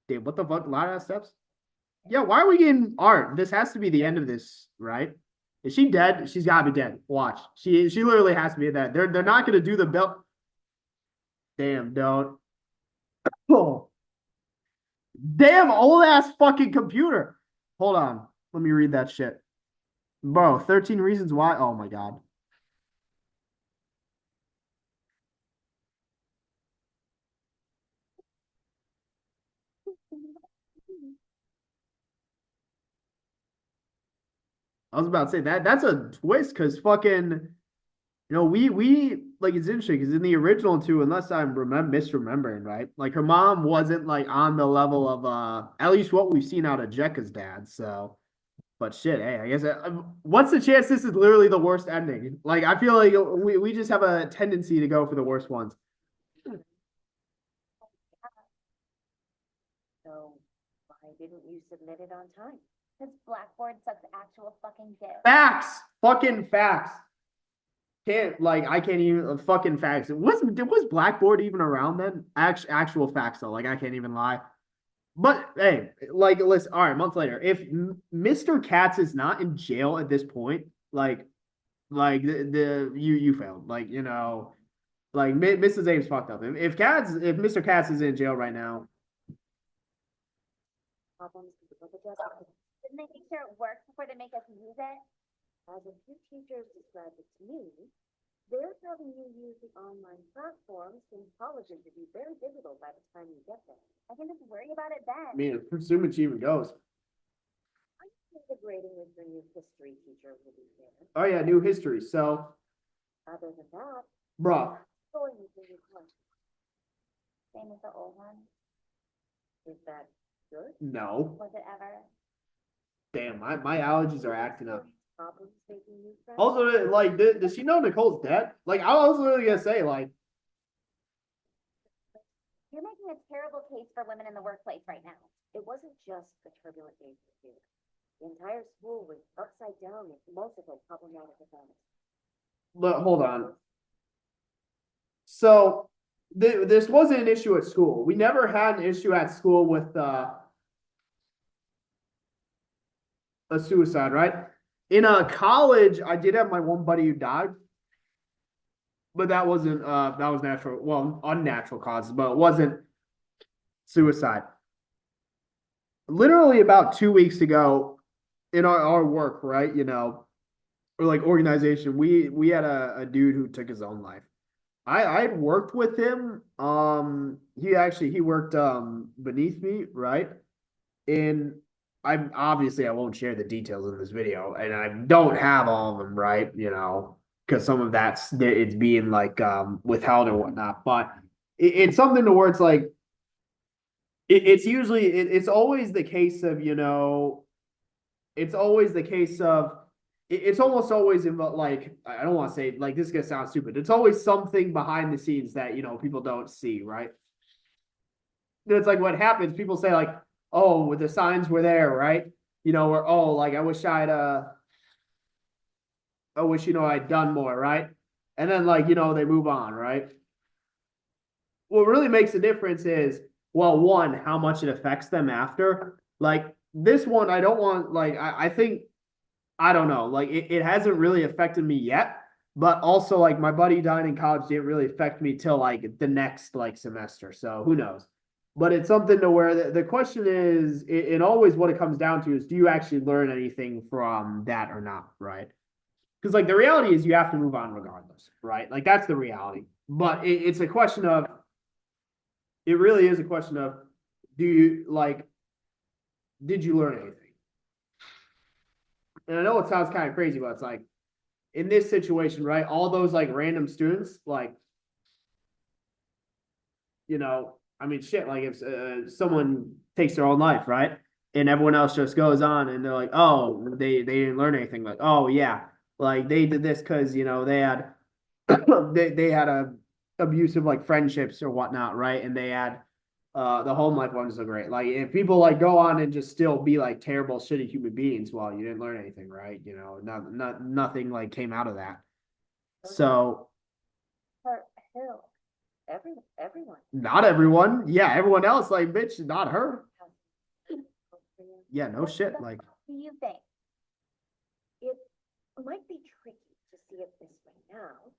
S1: Dude, what the fuck? Loud ass steps? Yeah, why are we getting art? This has to be the end of this, right? Is she dead? She's gotta be dead. Watch. She literally has to be dead. They're not gonna do the belt. Damn, don't. Oh. Damn old ass fucking computer. Hold on. Let me read that shit. Bro, 13 reasons why. Oh my god. I was about to say that's a twist because fucking we like it's interesting because in the original two, unless I'm misremembering, right? Like her mom wasn't like on the level of at least what we've seen out of Jekka's dad. So, but shit, hey, I guess what's the chance this is literally the worst ending? Like I feel like we just have a tendency to go for the worst ones.
S4: So why didn't you submit it on time?
S2: Because Blackboard sucks actual fucking dick.
S1: Facts, fucking facts. I can't even fucking facts. Was Blackboard even around then? Actual facts though. Like I can't even lie. But hey, like listen. All right, a month later, if Mr. Katz is not in jail at this point, like the you failed. Like like Mrs. Ames fucked up. If Mr. Katz is in jail right now,
S4: Problems with the adjustment.
S2: Didn't they make sure it works before they make us use it?
S4: As a few teachers described it to me, they're having you use the online platforms and colleges to be very digital by the time you get there.
S2: I can just worry about it then.
S1: I mean, assuming she even goes.
S4: I think the grading with your new history teacher will be there.
S1: Oh yeah, new history. So,
S4: Other than that,
S1: bruh,
S4: going with your new class.
S2: Same as the old one.
S4: Is that good?
S1: no.
S2: Was it ever?
S1: Damn, my allergies are acting up.
S4: Problems making new friends?
S1: Also, like, does she know Nicole's dead? Like, I was literally gonna say, like,
S2: You're making a terrible case for women in the workplace right now.
S4: It wasn't just a turbulent age for you. The entire school was upside down with multiple problematic events.
S1: hold on. So, this wasn't an issue at school. We never had an issue at school with a suicide, right? In college, I did have my one buddy who died, but that wasn't that was natural, well, unnatural causes, but it wasn't suicide. Literally about 2 weeks ago, in our work, right? Or like organization, we had a dude who took his own life. I'd worked with him. He worked beneath me, right? And I won't share the details in this video, and I don't have all of them, right? Because some of it's being like withheld or whatnot. But it's something to where it's like it's always the case of it's always the case of it's almost always like I don't want to say like this is gonna sound stupid. It's always something behind the scenes that people don't see, right? It's like what happens. People say like, "Oh, the signs were there, right?" Or oh, like I wish I'd done more, right? And then like they move on, right? What really makes a difference is well, one, how much it affects them after. Like this one, I don't want like I think I don't know. Like it hasn't really affected me yet, but also like my buddy died in college didn't really affect me till like the next like semester. So who knows? But it's something to where the question is, it always what it comes down to is do you actually learn anything from that or not, right? Because like the reality is you have to move on regardless, right? Like that's the reality. But it's a question of it really is a question of do you like did you learn anything? And I know it sounds kind of crazy, but it's like in this situation, right? All those like random students, like, I mean, shit, like if someone takes their own life, right? And everyone else just goes on and they're like, oh, they didn't learn anything. Like, oh, yeah, like they did this because, they had, they had abusive like friendships or whatnot, right? And they had, the home life ones are great. Like if people like go on and just still be like terrible, shitty human beings, well, you didn't learn anything, right? Nothing like came out of that. So
S4: For who? Everyone.
S1: not everyone. Yeah, everyone else, like, bitch, not her. Yeah, no shit. Like,
S2: Do you think?
S4: It might be tricky to see it this way now,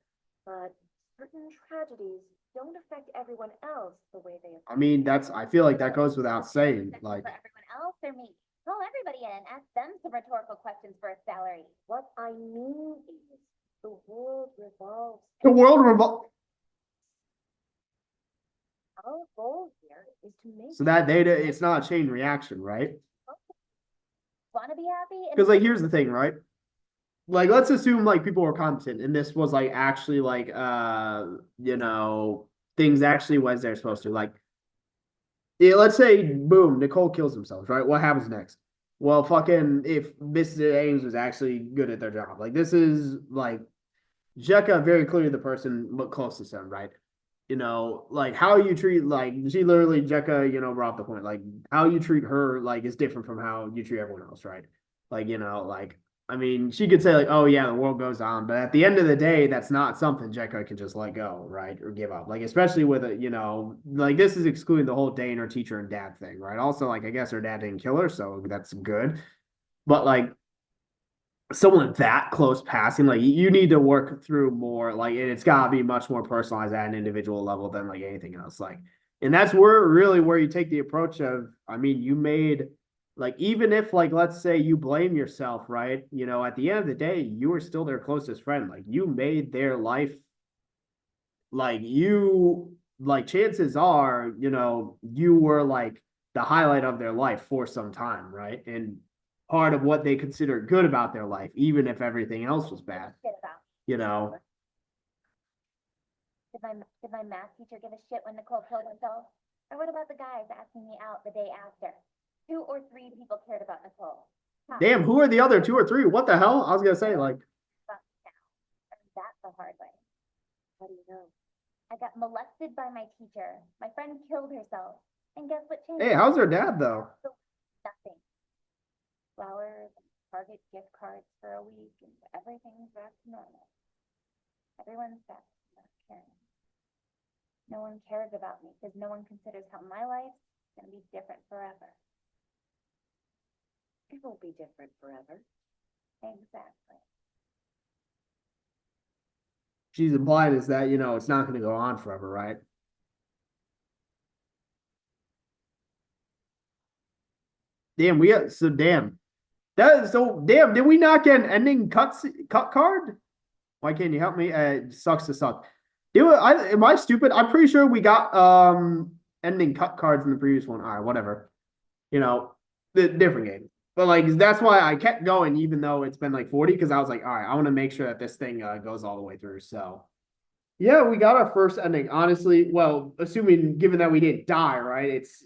S4: but certain tragedies don't affect everyone else the way they
S1: I
S4: affect.
S1: mean, I feel like that goes without saying.
S2: Is it
S1: Like,
S2: for everyone else or me? Call everybody in and ask them some rhetorical questions for a salary.
S4: What I mean is, the world revolves.
S1: the world revolves.
S4: Our goal here is to make.
S1: So that data, it's not a chain reaction, right?
S2: Want to be happy?
S1: Because, like, here's the thing, right? Like, let's assume, like, people were competent and this was, like, actually, like, things actually was they're supposed to. Like, yeah, let's say, boom, Nicole kills himself, right? What happens next? Well, fucking, if Mr. Ames was actually good at their job, like this is like Jekka, very clearly the person closest to him, right? Like how you treat, like she literally Jekka, brought up the point, like how you treat her, like is different from how you treat everyone else, right? Like like I mean, she could say like, "Oh yeah, the world goes on," but at the end of the day, that's not something Jekka can just let go, right, or give up. Like especially with a, like this is excluding the whole Dane, her teacher and dad thing, right? Also, like I guess her dad didn't kill her, so that's good. But like someone that close passing, like you need to work through more, like, and it's gotta be much more personalized at an individual level than like anything else. Like, and that's where you take the approach of, I mean, you made like even if like let's say you blame yourself, right? At the end of the day, you were still their closest friend. Like you made their life like chances are, you were like the highlight of their life for some time, right? And part of what they consider good about their life, even if everything else was bad,
S2: Shit about.
S1: you know.
S2: Did my math teacher give a shit when Nicole killed herself? Or what about the guys asking me out the day after? 2 or 3 people cared about Nicole.
S1: Damn, who are the other 2 or 3? What the hell? I was gonna say like
S2: That the hard way.
S4: How do you know?
S2: I got molested by my teacher. My friend killed herself. And guess what changed?
S1: hey, how's her dad though?
S2: Nothing. Flowers, Target gift cards for a week, and everything's back to normal. Everyone's back to not caring. No one cares about me because no one considers how my life's gonna be different forever.
S4: It won't be different forever.
S2: Exactly.
S1: She's implying is that it's not gonna go on forever, right? Damn, damn. That is so damn. Did we not get an ending cut card? Why can't you help me? It sucks to suck. Am I stupid? I'm pretty sure we got ending cut cards in the previous one. All right, whatever. The different game. But like that's why I kept going even though it's been like 40 because I was like, all right, I want to make sure that this thing goes all the way through. So yeah, we got our first ending. Honestly, well, assuming given that we didn't die, right? It's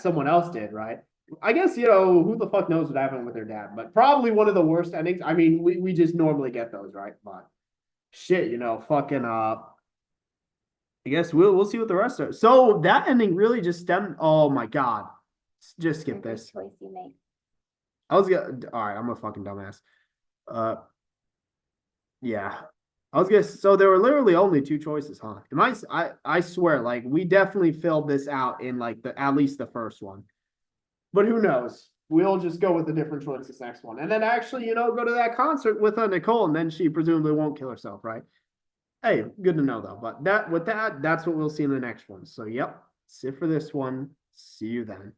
S1: someone else did, right? I guess, who the fuck knows what happened with their dad, but probably one of the worst endings. I mean, we just normally get those, right? But shit, fucking I guess we'll see what the rest are. So that ending really just stemmed. Oh my god. Just skip
S2: Every
S1: this.
S2: choice you make.
S1: I was gonna all right, I'm a fucking dumbass. Uh yeah. I was gonna so there were literally only two choices, huh? Am I swear, like we definitely filled this out in like the at least the first one. But who knows? We'll just go with a different choice this next one. And then actually, go to that concert with Nicole, and then she presumably won't kill herself, right? Hey, good to know though. But that's what we'll see in the next one. So yep, that's it for this one. See you then.